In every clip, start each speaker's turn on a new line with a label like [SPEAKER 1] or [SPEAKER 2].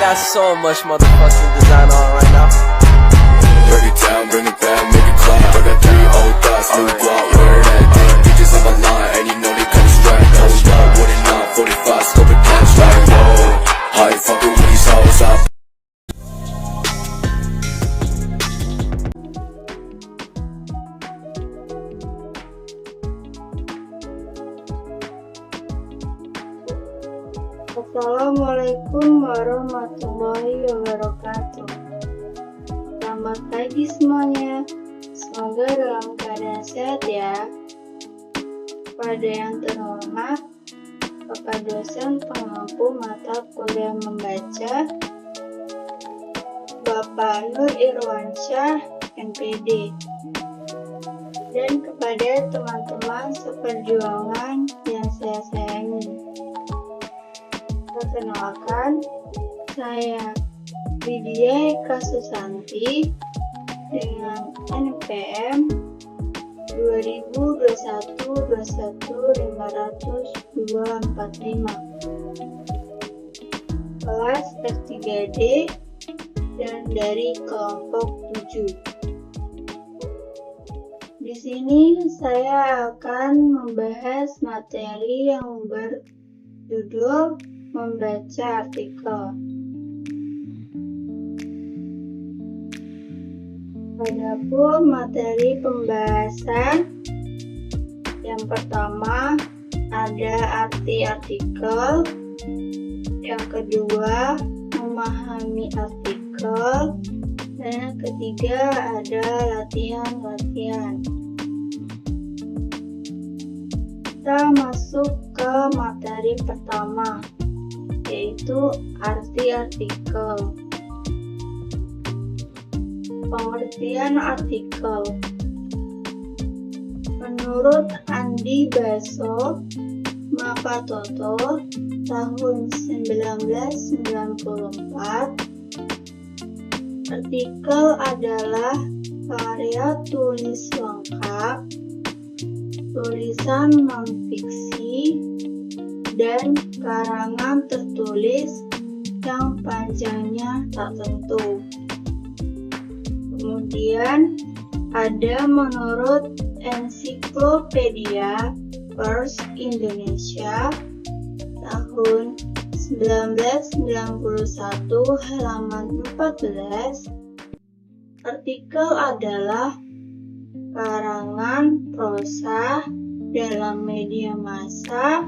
[SPEAKER 1] got so much motherfucking design on right now.
[SPEAKER 2] Break it down, bring it back, make it clap. I got 3 old thoughts, new guap, where that thing. Bitches on my line, and you know they come strapped. Hold up, what it not, 45, scope it cash like, whoa. How you fucking with these hoes up?
[SPEAKER 3] Assalamualaikum warahmatullahi wabarakatuh. Selamat pagi semuanya. Semoga dalam keadaan sehat ya. Pada yang terhormat, Bapak dosen pengampu mata kuliah membaca, Bapak Nur Irwansyah, MPD, dan kepada teman-teman seperjuangan yang saya sayangi. Perkenalkan, saya Widya Eka Susanti dengan NPM 2021-21-50245, kelas S3D dan dari kelompok 7. Di sini saya akan membahas materi yang berjudul membaca artikel. Adapun materi pembahasan yang pertama ada arti artikel, yang kedua memahami artikel, dan yang ketiga ada latihan-latihan. Kita masuk ke materi pertama, yaitu arti artikel. Pengertian artikel. Menurut Andi Basso Mapatoto tahun 1994, artikel adalah karya tulis lengkap, tulisan non-fiksi, dan karangan tertulis yang panjangnya tak tentu. Kemudian ada menurut Ensiklopedia Pers Indonesia tahun 1991 halaman 14, artikel adalah karangan prosa dalam media massa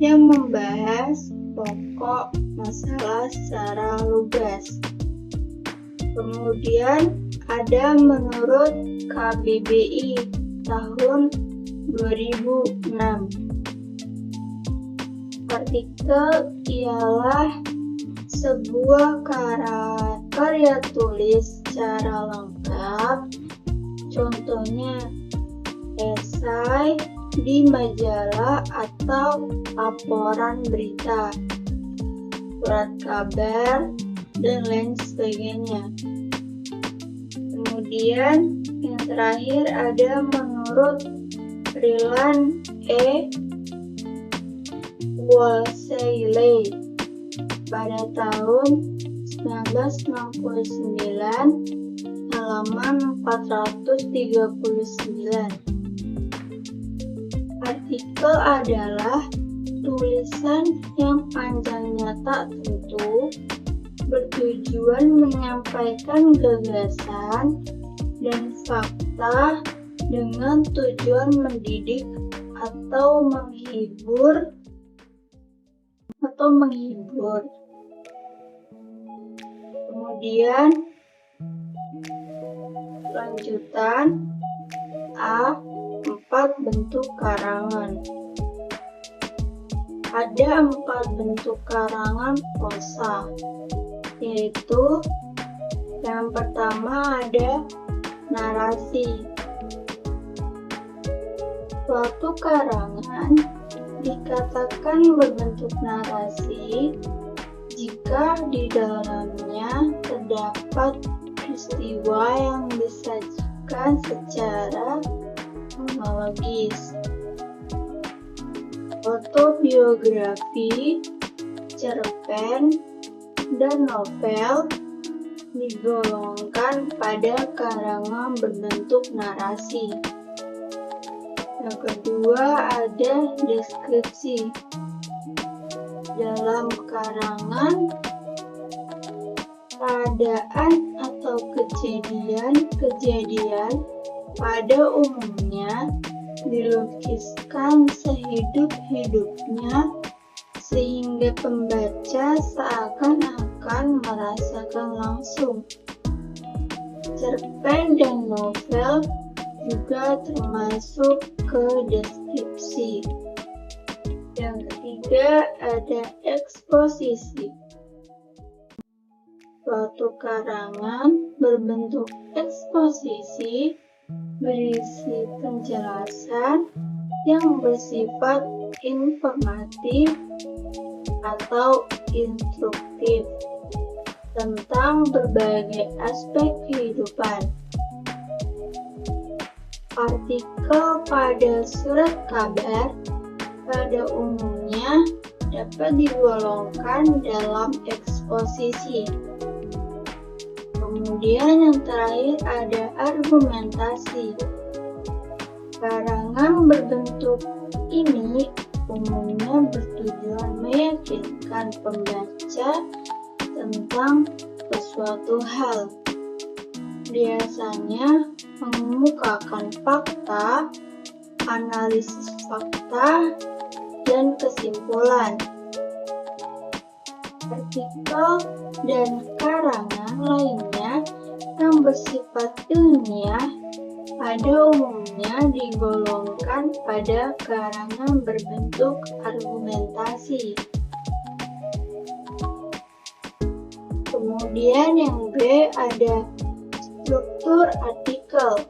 [SPEAKER 3] yang membahas pokok masalah secara lugas. Kemudian ada menurut KBBI tahun 2006. Artikel ialah sebuah karya tulis secara lengkap, contohnya esai di majalah atau laporan berita, surat kabar, dan lain sebagainya. Kemudian yang terakhir ada menurut Rilan E. Wolseyle pada tahun 1969 halaman 439. Artikel adalah tulisan yang panjangnya tak tentu, bertujuan menyampaikan gagasan dan fakta dengan tujuan mendidik atau menghibur. Kemudian lanjutan A. 4 bentuk karangan. Ada 4 bentuk karangan prosa, yaitu yang pertama ada narasi. Suatu karangan dikatakan berbentuk narasi jika di dalamnya terdapat peristiwa yang disajikan secara kronologis. Autobiografi, cerpen, dan novel digolongkan pada karangan berbentuk narasi. Yang kedua ada deskripsi. Dalam karangan, keadaan atau kejadian-kejadian pada umumnya dilukiskan sehidup-hidupnya sehingga pembaca seakan-akan merasakan langsung. Cerpen dan novel juga termasuk ke deskripsi. Yang ketiga ada eksposisi. Suatu karangan berbentuk eksposisi berisi penjelasan yang bersifat informatif atau instruktif tentang berbagai aspek kehidupan. Artikel pada surat kabar pada umumnya dapat digolongkan dalam eksposisi. Kemudian yang terakhir ada argumentasi. Karangan berbentuk ini umumnya bertujuan meyakinkan pembaca tentang sesuatu hal. Biasanya mengemukakan fakta, analisis fakta, dan kesimpulan. Artikel dan karangan lainnya yang bersifat ilmiah pada umumnya digolongkan pada karangan berbentuk argumentasi. Kemudian yang B ada struktur artikel.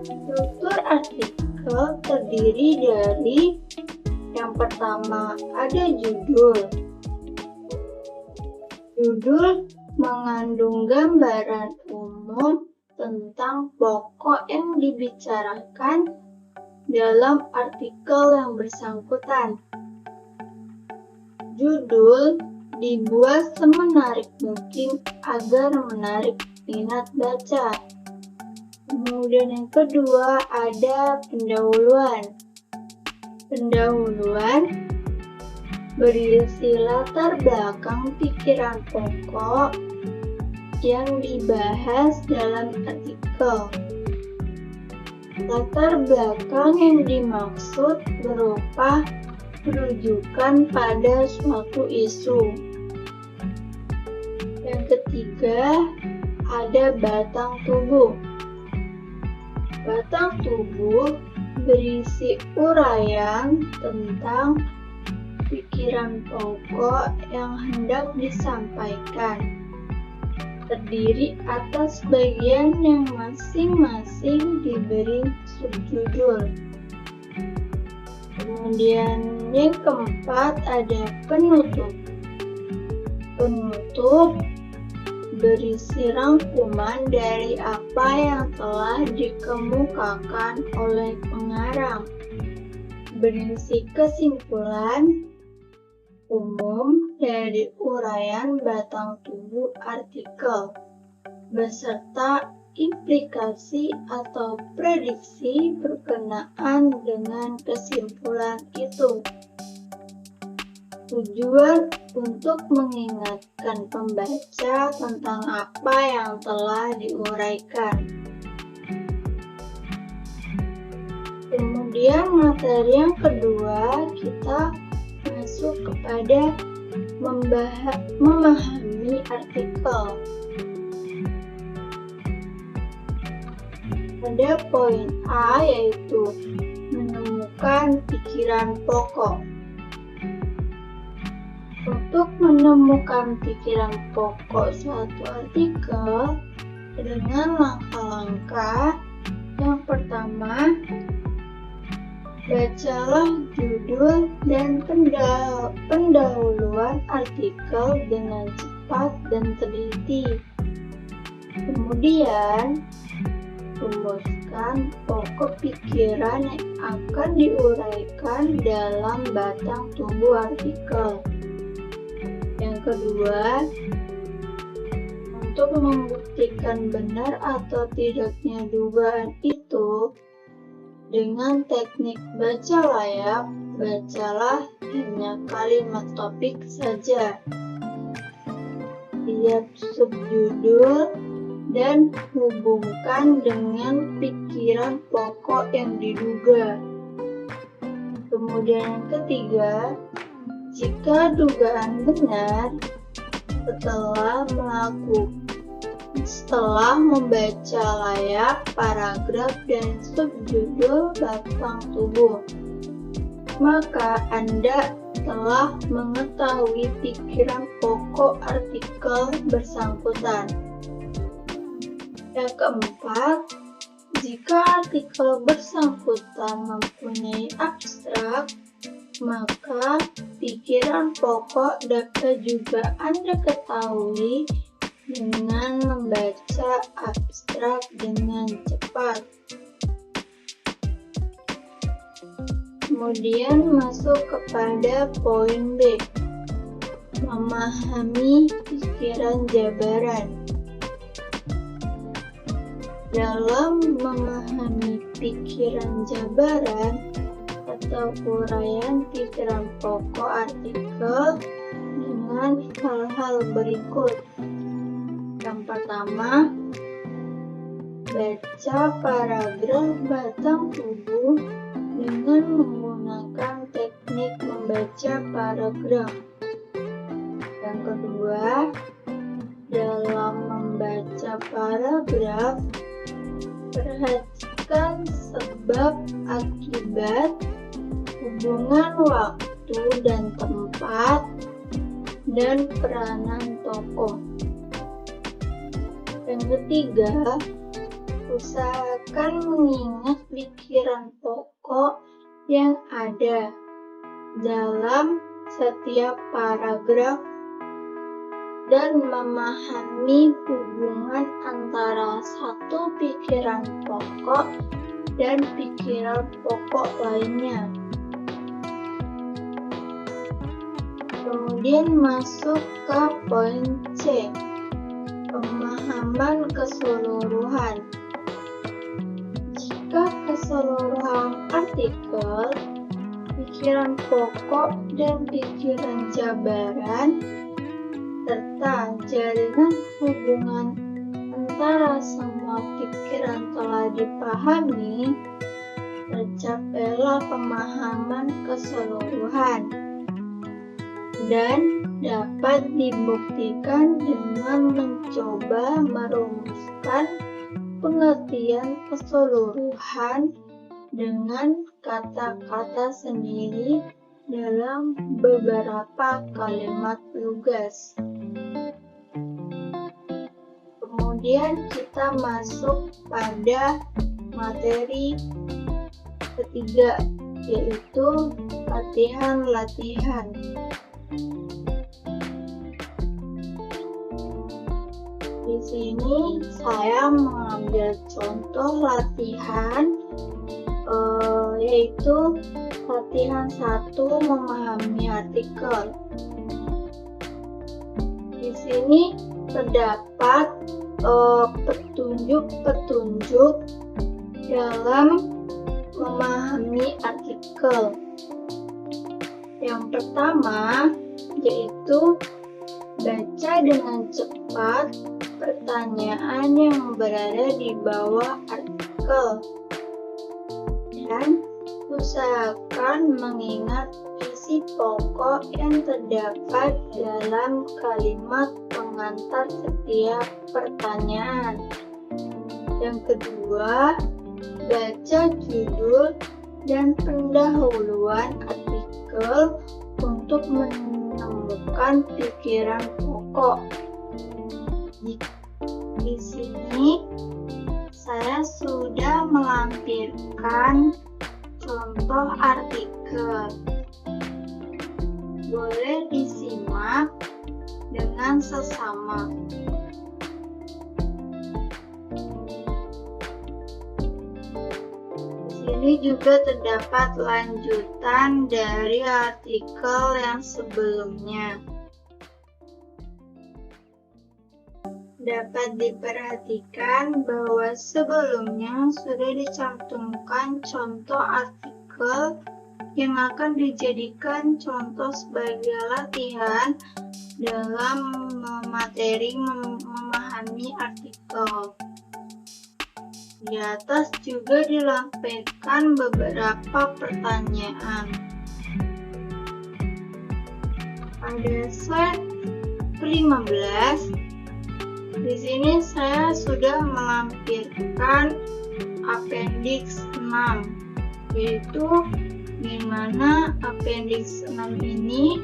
[SPEAKER 3] Struktur artikel terdiri dari yang pertama ada judul. Judul mengandung gambaran umum tentang pokok yang dibicarakan dalam artikel yang bersangkutan. Judul dibuat semenarik mungkin agar menarik minat baca. Kemudian yang kedua ada pendahuluan. Pendahuluan berisi latar belakang pikiran pokok yang dibahas dalam artikel. Latar belakang yang dimaksud berupa rujukan pada suatu isu. Yang ketiga ada batang tubuh. Batang tubuh berisi uraian tentang pikiran pokok yang hendak disampaikan. Terdiri atas bagian yang masing-masing diberi subjudul. Kemudian yang keempat ada penutup. Penutup berisi rangkuman dari apa yang telah dikemukakan oleh pengarang. Berisi kesimpulan umum dari uraian batang tubuh artikel, beserta implikasi atau prediksi berkenaan dengan kesimpulan itu. Tujuan untuk mengingatkan pembaca tentang apa yang telah diuraikan. Kemudian materi yang kedua kita masuk kepada memahami artikel. Pada poin A yaitu menemukan pikiran pokok. Untuk menemukan pikiran pokok suatu artikel dengan langkah-langkah, yang pertama, bacalah judul dan pendahuluan artikel dengan cepat dan teliti. Kemudian, rumuskan pokok pikiran yang akan diuraikan dalam batang tubuh artikel. Yang kedua, untuk membuktikan benar atau tidaknya dugaan itu, dengan teknik baca layak, bacalah hanya kalimat topik saja. Lihat subjudul dan hubungkan dengan pikiran pokok yang diduga. Kemudian yang ketiga, jika dugaan benar, setelah membaca layak paragraf dan subjudul batang tubuh, maka Anda telah mengetahui pikiran pokok artikel bersangkutan. Yang keempat, jika artikel bersangkutan mempunyai abstrak, maka pikiran pokok dapat juga Anda ketahui dengan membaca abstrak dengan cepat. Kemudian masuk kepada poin B, memahami pikiran jabaran. Dalam memahami pikiran jabaran atau uraian pikiran pokok artikel dengan hal-hal berikut. Yang pertama, baca paragraf batang tubuh dengan menggunakan teknik membaca paragraf. Yang kedua, dalam membaca paragraf, perhatikan sebab akibat, hubungan waktu dan tempat, dan peranan tokoh. Yang ketiga, usahakan mengingat pikiran pokok yang ada dalam setiap paragraf dan memahami hubungan antara satu pikiran pokok dan pikiran pokok lainnya. Kemudian masuk ke poin C, pemahaman keseluruhan. Jika keseluruhan artikel, pikiran pokok dan pikiran jabaran serta jaringan hubungan antara semua pikiran telah dipahami, tercapailah pemahaman keseluruhan dan dapat dibuktikan dengan mencoba merumuskan pengertian keseluruhan dengan kata-kata sendiri dalam beberapa kalimat lugas. Kemudian kita masuk pada materi ketiga, yaitu latihan-latihan. Di sini saya mengambil contoh latihan, yaitu latihan 1, memahami artikel. Di sini terdapat petunjuk-petunjuk dalam memahami artikel. Yang pertama yaitu baca dengan cepat pertanyaan yang berada di bawah artikel dan usahakan mengingat isi pokok yang terdapat dalam kalimat pengantar setiap pertanyaan. Yang kedua, baca judul dan pendahuluan artikel untuk menemukan pikiran pokok. Di sini saya sudah melampirkan contoh artikel. Boleh disimak dengan sesama. Di sini juga terdapat lanjutan dari artikel yang sebelumnya. Dapat diperhatikan bahwa sebelumnya sudah dicantumkan contoh artikel yang akan dijadikan contoh sebagai latihan dalam materi memahami artikel. Di atas juga dilampirkan beberapa pertanyaan. Pada slide 15, di sini saya sudah melampirkan appendix 6, yaitu di mana appendix 6 ini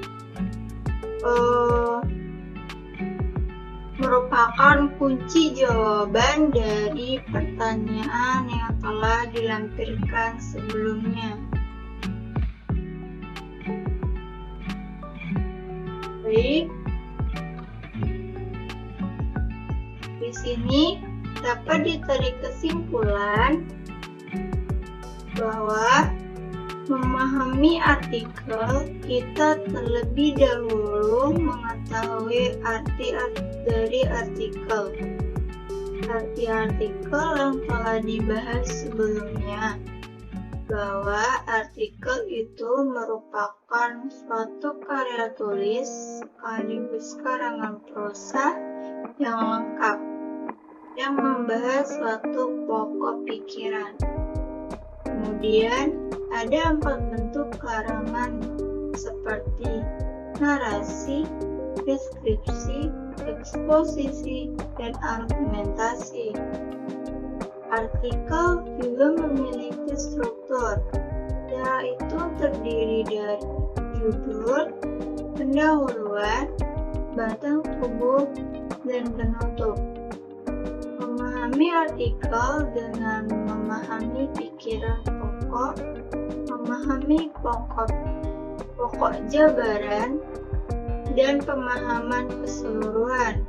[SPEAKER 3] merupakan kunci jawaban dari pertanyaan yang telah dilampirkan sebelumnya. Baik. Di sini dapat ditarik kesimpulan bahwa memahami artikel, kita terlebih dahulu mengetahui arti dari artikel. Arti artikel yang telah dibahas sebelumnya, bahwa artikel itu merupakan suatu karya tulis sekaligus karangan prosa yang lengkap, yang membahas suatu pokok pikiran. Kemudian ada 4 bentuk karangan seperti narasi, deskripsi, eksposisi, dan argumentasi. Artikel juga memiliki struktur, yaitu terdiri dari judul, pendahuluan, batang tubuh, dan penutup. Memahami artikel dengan memahami pikiran pokok, memahami pokok jabaran, dan pemahaman keseluruhan.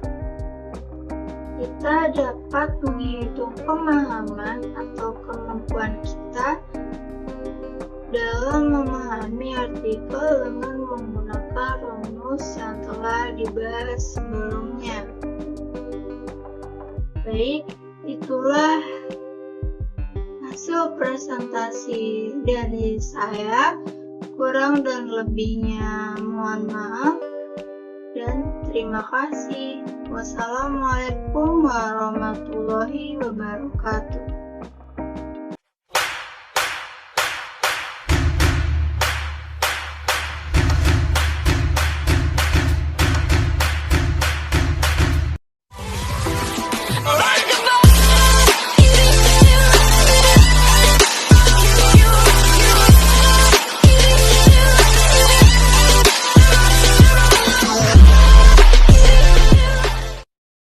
[SPEAKER 3] Kita dapat menghitung pemahaman atau kemampuan kita dalam memahami artikel dengan menggunakan rumus yang telah dibahas sebelumnya. Baik, itulah hasil presentasi dari saya. Kurang dan lebihnya mohon maaf dan terima kasih. Wassalamualaikum warahmatullahi wabarakatuh.